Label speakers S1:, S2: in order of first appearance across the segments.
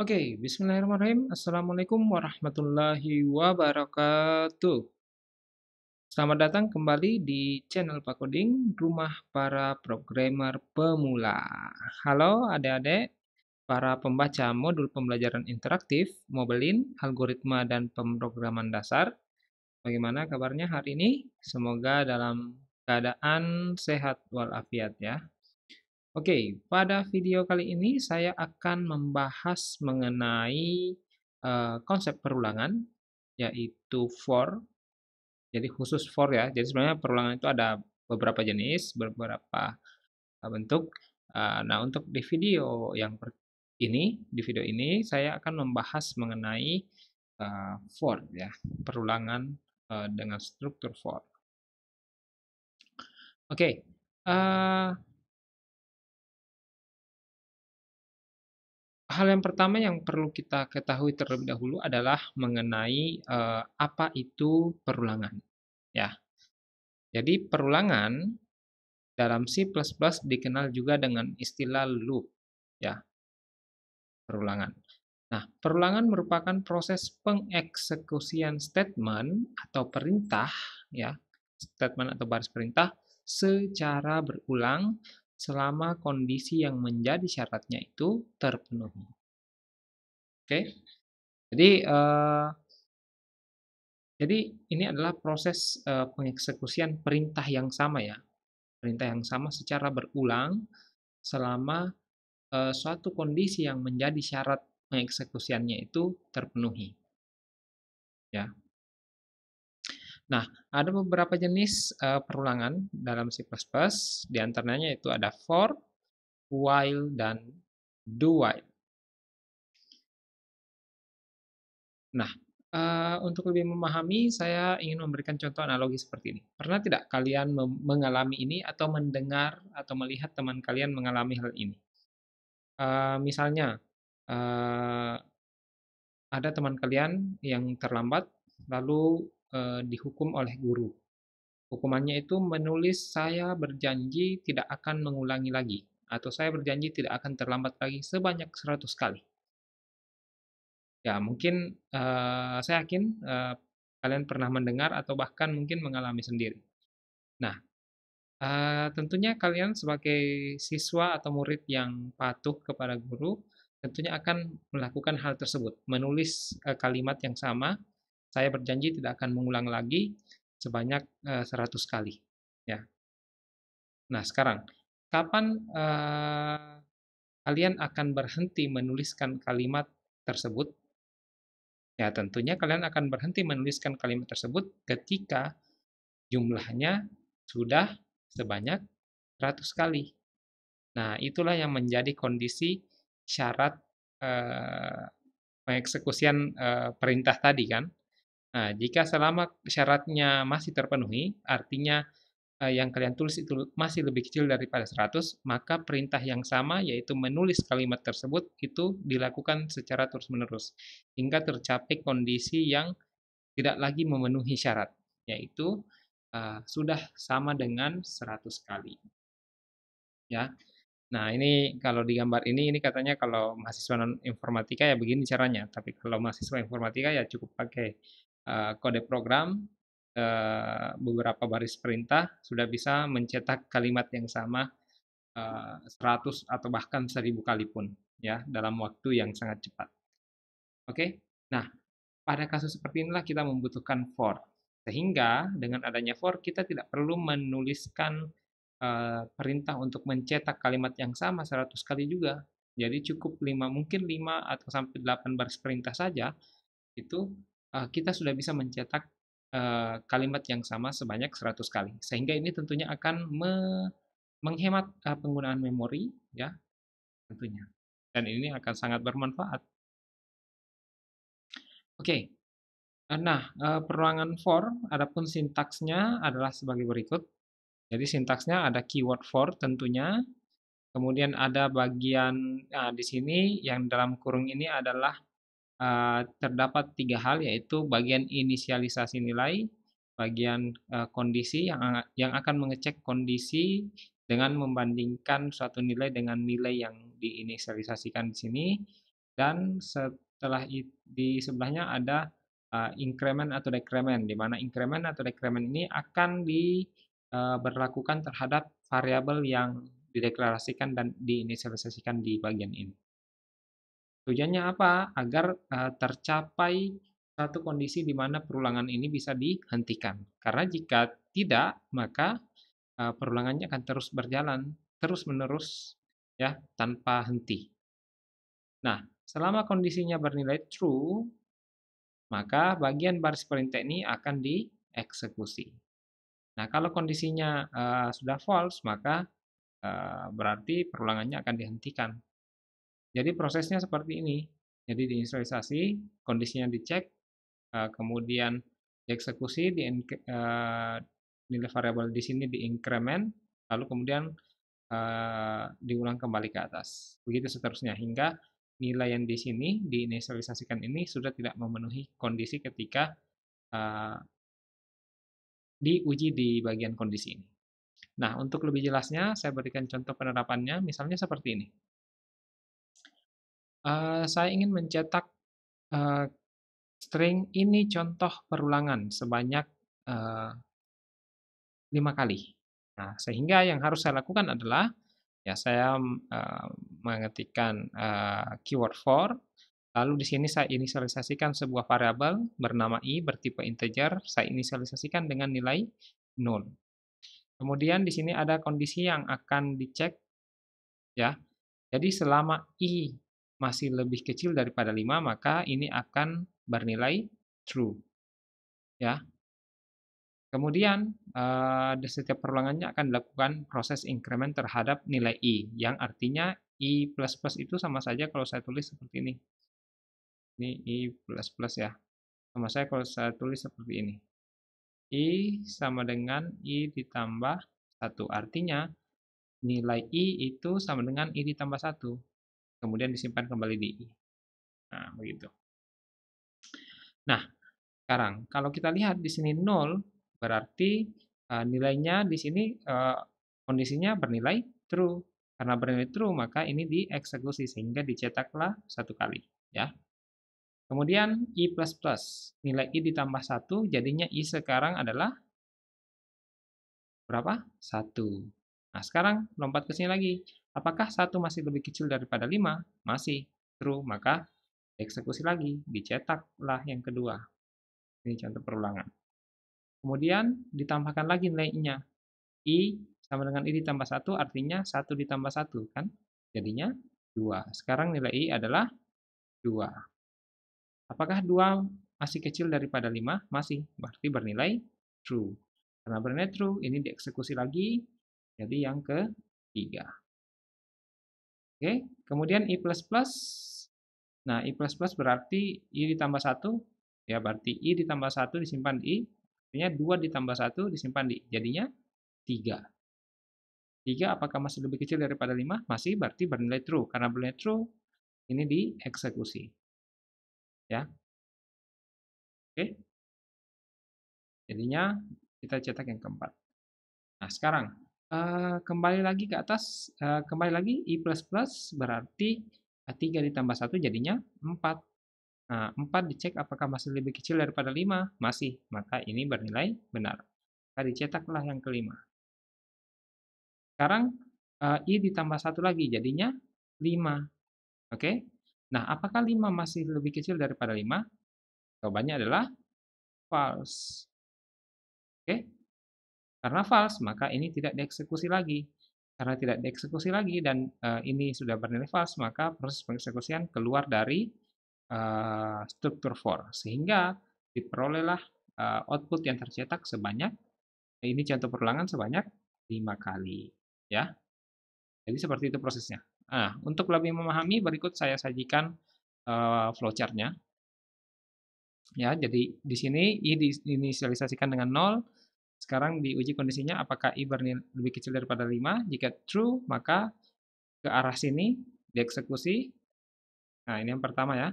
S1: Oke, bismillahirrahmanirrahim. Assalamualaikum warahmatullahi wabarakatuh. Selamat datang kembali di channel Pak Koding, rumah para programmer pemula. Halo adik-adik, para pembaca modul pembelajaran interaktif, Mobilin, algoritma, dan pemrograman dasar. Bagaimana kabarnya hari ini? Semoga dalam keadaan sehat walafiat ya. Oke, pada video kali ini saya akan membahas mengenai konsep perulangan, yaitu for. Jadi khusus for ya. Jadi sebenarnya perulangan itu ada beberapa jenis, beberapa bentuk. Nah, untuk di video di video ini saya akan membahas mengenai for ya, perulangan dengan struktur for. Oke, eh, hal yang pertama yang perlu kita ketahui terlebih dahulu adalah mengenai apa itu perulangan, ya. Jadi perulangan dalam C++ dikenal juga dengan istilah loop, ya, perulangan. Nah, perulangan merupakan proses pengeksekusian statement atau perintah, ya, statement atau baris perintah secara berulang selama kondisi yang menjadi syaratnya itu terpenuhi. Oke? Jadi, ini adalah proses pengeksekusian perintah yang sama ya, perintah yang sama secara berulang selama suatu kondisi yang menjadi syarat pengeksekusiannya itu terpenuhi. Ya. Nah, ada beberapa jenis perulangan dalam C++, di antaranya itu ada for, while, dan do while. Nah, untuk lebih memahami, saya ingin memberikan contoh analogi seperti ini. Pernah tidak kalian mengalami ini atau mendengar atau melihat teman kalian mengalami hal ini? Misalnya, eee, ada teman kalian yang terlambat, lalu dihukum oleh guru. Hukumannya itu menulis, "Saya berjanji tidak akan mengulangi lagi," atau "Saya berjanji tidak akan terlambat lagi sebanyak 100 kali." Ya, mungkin saya yakin kalian pernah mendengar atau bahkan mungkin mengalami sendiri. Nah, tentunya kalian sebagai siswa atau murid yang patuh kepada guru, tentunya akan melakukan hal tersebut, menulis kalimat yang sama, "Saya berjanji tidak akan mengulang lagi sebanyak 100 kali." Ya. Nah, sekarang, kapan kalian akan berhenti menuliskan kalimat tersebut? Ya, tentunya kalian akan berhenti menuliskan kalimat tersebut ketika jumlahnya sudah sebanyak 100 kali. Nah, itulah yang menjadi kondisi syarat pengeksekusian perintah tadi kan. Nah, jika selama syaratnya masih terpenuhi, artinya yang kalian tulis itu masih lebih kecil daripada 100, maka perintah yang sama, yaitu menulis kalimat tersebut, itu dilakukan secara terus-menerus, hingga tercapai kondisi yang tidak lagi memenuhi syarat, yaitu sudah sama dengan 100 kali. Ya. Nah, ini kalau di gambar ini katanya kalau mahasiswa non informatika ya begini caranya, tapi kalau mahasiswa informatika ya cukup pakai kode program, beberapa baris perintah sudah bisa mencetak kalimat yang sama 100 atau bahkan 1000 kali pun ya dalam waktu yang sangat cepat. Oke. Nah, pada kasus seperti inilah kita membutuhkan for. Sehingga dengan adanya for kita tidak perlu menuliskan perintah untuk mencetak kalimat yang sama 100 kali juga. Jadi cukup mungkin 5 atau sampai 8 baris perintah saja, itu kita sudah bisa mencetak kalimat yang sama sebanyak 100 kali. Sehingga ini tentunya akan menghemat penggunaan memori, ya tentunya. Dan ini akan sangat bermanfaat. Oke, nah perulangan for, adapun sintaksnya adalah sebagai berikut. Jadi sintaksnya ada keyword for tentunya, kemudian ada bagian di sini yang dalam kurung ini adalah terdapat 3 hal, yaitu bagian inisialisasi nilai, bagian kondisi yang akan mengecek kondisi dengan membandingkan suatu nilai dengan nilai yang diinisialisasikan di sini, dan setelah di sebelahnya ada increment atau decrement, di mana increment atau decrement ini akan diberlakukan terhadap variabel yang dideklarasikan dan diinisialisasikan di bagian ini. Tujuannya apa? Agar tercapai satu kondisi di mana perulangan ini bisa dihentikan. Karena jika tidak, maka perulangannya akan terus berjalan, terus-menerus, ya, tanpa henti. Nah, selama kondisinya bernilai true, maka bagian baris perintah ini akan dieksekusi. Nah, kalau kondisinya sudah false, maka berarti perulangannya akan dihentikan. Jadi prosesnya seperti ini. Jadi diinisialisasi, kondisinya dicek, kemudian dieksekusi, nilai variabel di sini diincrement, lalu kemudian diulang kembali ke atas. Begitu seterusnya hingga nilai yang di sini diinisialisasikan ini sudah tidak memenuhi kondisi ketika diuji di bagian kondisi ini. Nah, untuk lebih jelasnya saya berikan contoh penerapannya, misalnya seperti ini. Saya ingin mencetak string ini contoh perulangan sebanyak 5 kali. Nah, sehingga yang harus saya lakukan adalah ya saya mengetikkan keyword for, lalu di sini saya inisialisasikan sebuah variabel bernama i bertipe integer, saya inisialisasikan dengan nilai 0. Kemudian di sini ada kondisi yang akan dicek ya. Jadi selama i masih lebih kecil daripada 5, maka ini akan bernilai true ya. Kemudian di setiap perulangannya akan dilakukan proses increment terhadap nilai i, yang artinya i++ itu sama saja kalau saya tulis seperti ini. Ini i++ ya. Sama saya kalau saya tulis seperti ini. I sama dengan i ditambah 1. Artinya nilai i itu sama dengan i ditambah 1. Kemudian disimpan kembali di i. Nah, begitu. Nah, sekarang kalau kita lihat di sini 0, berarti nilainya di sini kondisinya bernilai true. Karena bernilai true, maka ini dieksekusi sehingga dicetaklah 1 kali, ya. Kemudian i++, nilai i ditambah 1, jadinya i sekarang adalah berapa? 1. Nah, sekarang lompat ke sini lagi. Apakah 1 masih lebih kecil daripada 5? Masih. True, maka dieksekusi lagi, dicetaklah yang kedua. Ini contoh perulangan. Kemudian ditambahkan lagi nilainya. I sama dengan I ditambah 1 artinya 1 ditambah 1 kan? Jadinya 2. Sekarang nilai I adalah 2. Apakah 2 masih kecil daripada 5? Masih. Berarti bernilai true. Karena bernilai true, ini dieksekusi lagi. Jadi yang ketiga. Oke, kemudian I++. Nah, I++ berarti I ditambah 1. Ya, berarti I ditambah 1 disimpan di I. Artinya 2 ditambah 1 disimpan di I. Jadinya 3. 3 apakah masih lebih kecil daripada 5? Masih, berarti bernilai true. Karena bernilai true, ini dieksekusi. Ya. Oke. Jadinya kita cetak yang keempat. Nah, sekarang kembali lagi ke atas, kembali lagi I++ berarti 3 ditambah 1 jadinya 4. Nah, 4 dicek apakah masih lebih kecil daripada 5? Masih, maka ini bernilai benar. Maka dicetaklah yang kelima. Sekarang I ditambah 1 lagi, jadinya 5. Oke? Nah, apakah 5 masih lebih kecil daripada 5? Jawabannya adalah false. Oke? Karena false, maka ini tidak dieksekusi lagi. Karena tidak dieksekusi lagi dan ini sudah bernilai false, maka proses pengeksekusian keluar dari struktur for. Sehingga diperolehlah output yang tercetak sebanyak, ini contoh perulangan sebanyak 5 kali. Ya. Jadi seperti itu prosesnya. Nah, untuk lebih memahami, berikut saya sajikan flowchart-nya. Ya, jadi di sini I diinisialisasikan dengan 0. Sekarang diuji kondisinya apakah I lebih kecil daripada 5. Jika true, maka ke arah sini dieksekusi. Nah, ini yang pertama ya.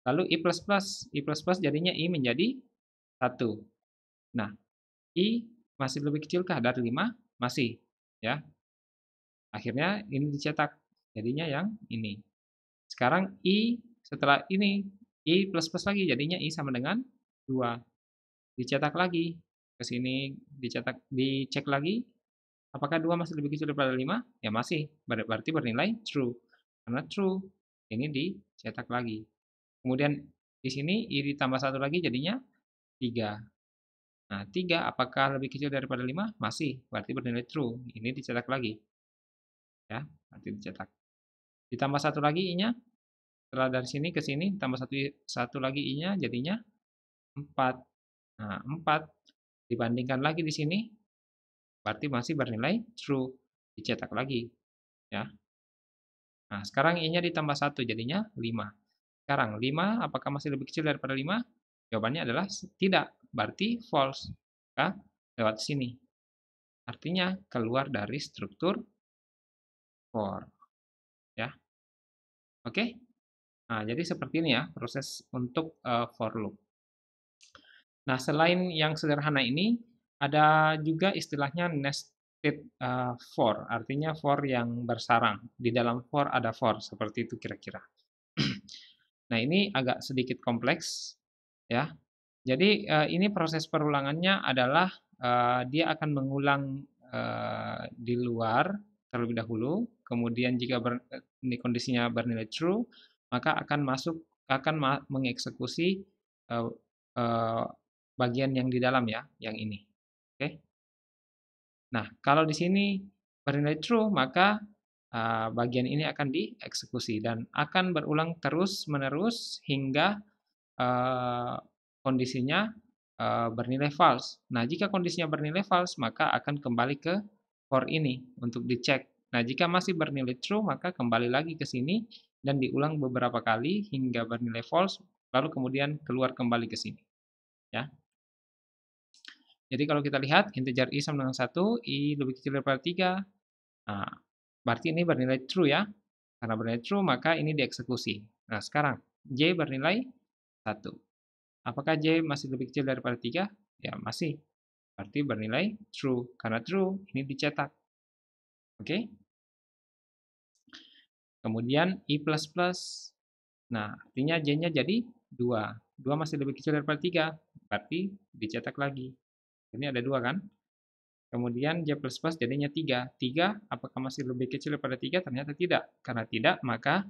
S1: Lalu I++. I++ jadinya I menjadi 1. Nah, I masih lebih kecilkah dari 5? Masih. Ya. Akhirnya ini dicetak. Jadinya yang ini. Sekarang I Setelah ini I plus lagi, jadinya I sama dengan 2. Dicetak lagi, ke sini dicek lagi, apakah 2 masih lebih kecil daripada 5? Ya masih, berarti bernilai true. Karena true, ini dicetak lagi. Kemudian di sini I ditambah 1 lagi jadinya 3. Nah, 3 apakah lebih kecil daripada 5? Masih, berarti bernilai true. Ini dicetak lagi. Ya, berarti dicetak. Ditambah 1 lagi I-nya, setelah dari sini ke sini, tambah satu lagi I-nya, jadinya 4. Nah, 4 dibandingkan lagi di sini, berarti masih bernilai true. Dicetak lagi. Ya. Nah, sekarang I-nya ditambah 1, jadinya 5. Sekarang, 5 apakah masih lebih kecil daripada 5? Jawabannya adalah tidak, berarti false. Maka lewat sini. Artinya keluar dari struktur for. Ya. Oke? Nah, jadi seperti ini ya proses untuk for loop. Nah, selain yang sederhana ini, ada juga istilahnya nested for, artinya for yang bersarang. Di dalam for ada for, seperti itu kira-kira. Nah, ini agak sedikit kompleks, ya. Jadi, ini proses perulangannya adalah dia akan mengulang di luar terlebih dahulu, kemudian jika ini kondisinya bernilai true, maka akan mengeksekusi eee eee, bagian yang di dalam ya, yang ini. Oke. Nah, kalau di sini bernilai true, maka bagian ini akan dieksekusi dan akan berulang terus-menerus hingga kondisinya bernilai false. Nah, jika kondisinya bernilai false, maka akan kembali ke for ini untuk dicek. Nah, jika masih bernilai true, maka kembali lagi ke sini dan diulang beberapa kali hingga bernilai false, lalu kemudian keluar kembali ke sini. Ya. Jadi kalau kita lihat integer I sama dengan 1, I lebih kecil daripada 3, nah, berarti ini bernilai true ya. Karena bernilai true, maka ini dieksekusi. Nah, sekarang J bernilai 1. Apakah J masih lebih kecil daripada 3? Ya, masih. Berarti bernilai true. Karena true, ini dicetak. Oke? Kemudian I++. Nah, artinya J-nya jadi 2. 2 masih lebih kecil daripada 3. Berarti dicetak lagi. Ini ada 2 kan? Kemudian J++ jadinya 3. 3, apakah masih lebih kecil daripada 3? Ternyata tidak. Karena tidak, maka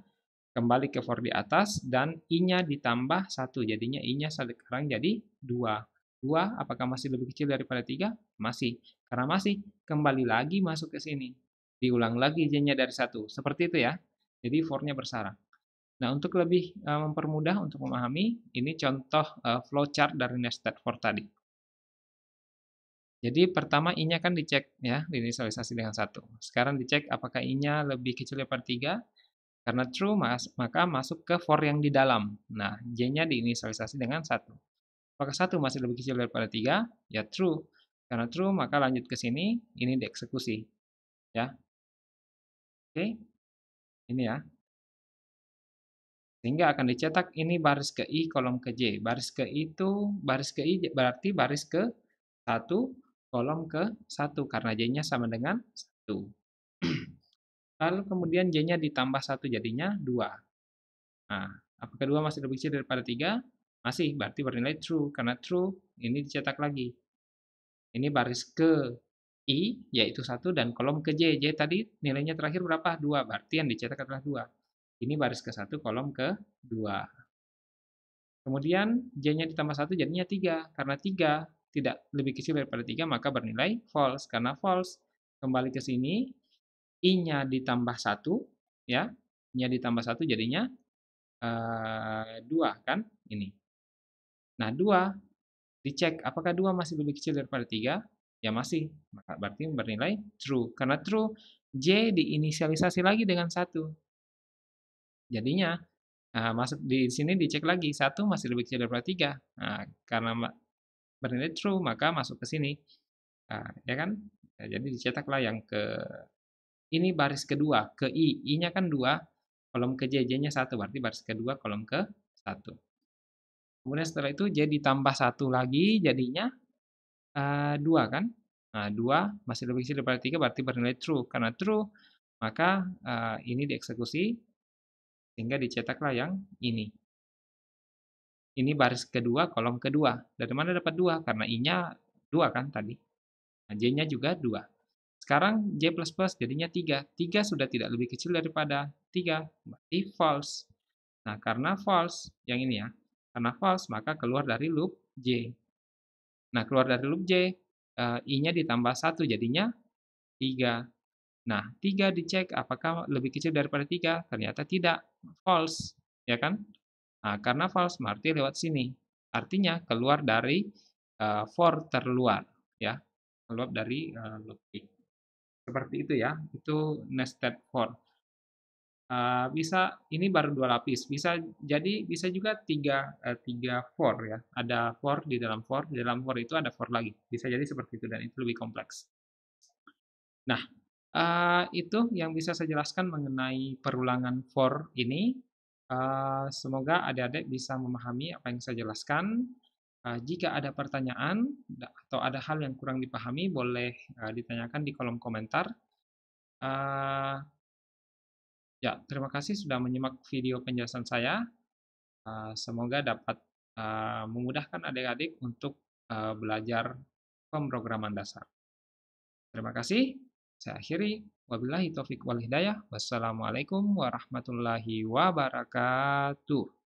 S1: kembali ke for di atas dan I-nya ditambah 1. Jadinya I-nya sekarang jadi 2. 2 apakah masih lebih kecil daripada 3? Masih. Karena masih, kembali lagi masuk ke sini. Diulang lagi J-nya dari 1. Seperti itu ya. Jadi for-nya bersarang. Nah, untuk lebih mempermudah untuk memahami, ini contoh flowchart dari nested for tadi. Jadi pertama I-nya kan dicek ya, diinisialisasi dengan 1. Sekarang dicek apakah I-nya lebih kecil daripada 3. Karena true, maka masuk ke for yang di dalam. Nah, J-nya diinisialisasi dengan 1. Apakah 1 masih lebih kecil daripada 3? Ya true. Karena true, maka lanjut ke sini, ini dieksekusi. Ya. Oke, ini ya. Sehingga akan dicetak ini baris ke I, kolom ke J. Baris ke I itu, baris ke I berarti baris ke 1, kolom ke 1. Karena J-nya sama dengan 1. Lalu kemudian J-nya ditambah 1 jadinya 2. Nah, apakah 2 masih lebih kecil daripada 3? Masih, berarti bernilai true. Karena true, ini dicetak lagi. Ini baris ke I, yaitu 1, dan kolom ke J. J tadi nilainya terakhir berapa? 2, berarti yang dicetak adalah 2. Ini baris ke 1, kolom ke 2. Kemudian J-nya ditambah 1 jadinya 3. Karena 3 tidak lebih kecil daripada 3, maka bernilai false. Karena false, kembali ke sini, I-nya ditambah 1, ya. I-nya ditambah 1 jadinya 2 kan? Ini. Nah, 2 dicek apakah 2 masih lebih kecil daripada 3? Ya masih, maka berarti bernilai true. Karena true, J diinisialisasi lagi dengan 1. Jadinya, masuk di sini dicek lagi, 1 masih lebih kecil daripada 3. Nah, karena bernilai true, maka masuk ke sini. Nah, ya kan? Nah, jadi dicetaklah yang ke ini baris kedua, ke I. I-nya kan 2, kolom ke J, J-nya 1, berarti baris kedua, kolom ke 1. Kemudian setelah itu J ditambah 1 lagi, jadinya 2 kan? Nah, 2 masih lebih kecil daripada 3, berarti bernilai true. Karena true, maka ini dieksekusi. sehingga dicetaklah yang ini. Ini baris kedua, kolom kedua. Dari mana dapat 2? Karena I-nya 2 kan tadi. Nah, J-nya juga 2. Sekarang J++ jadinya 3. 3 sudah tidak lebih kecil daripada 3, berarti false. Nah, karena false, yang ini ya, karena false, maka keluar dari loop J. Nah, keluar dari loop J, I-nya ditambah 1, jadinya 3. Nah, 3 dicek apakah lebih kecil daripada 3? Ternyata tidak, false, ya kan? Nah, karena false berarti lewat sini. Artinya keluar dari for terluar, ya. Keluar dari looping. Seperti itu ya, itu nested for. Bisa ini baru 2 lapis, bisa juga tiga for ya. Ada for, di dalam for itu ada for lagi. Bisa jadi seperti itu dan itu lebih kompleks. Nah, itu yang bisa saya jelaskan mengenai perulangan for ini. Semoga adik-adik bisa memahami apa yang saya jelaskan. Jika ada pertanyaan atau ada hal yang kurang dipahami, boleh ditanyakan di kolom komentar. Eh, Ya, terima kasih sudah menyimak video penjelasan saya. Semoga dapat memudahkan adik-adik untuk belajar pemrograman dasar. Terima kasih. Saya akhiri. Wabillahi taufiq wal hidayah. Wassalamualaikum warahmatullahi wabarakatuh.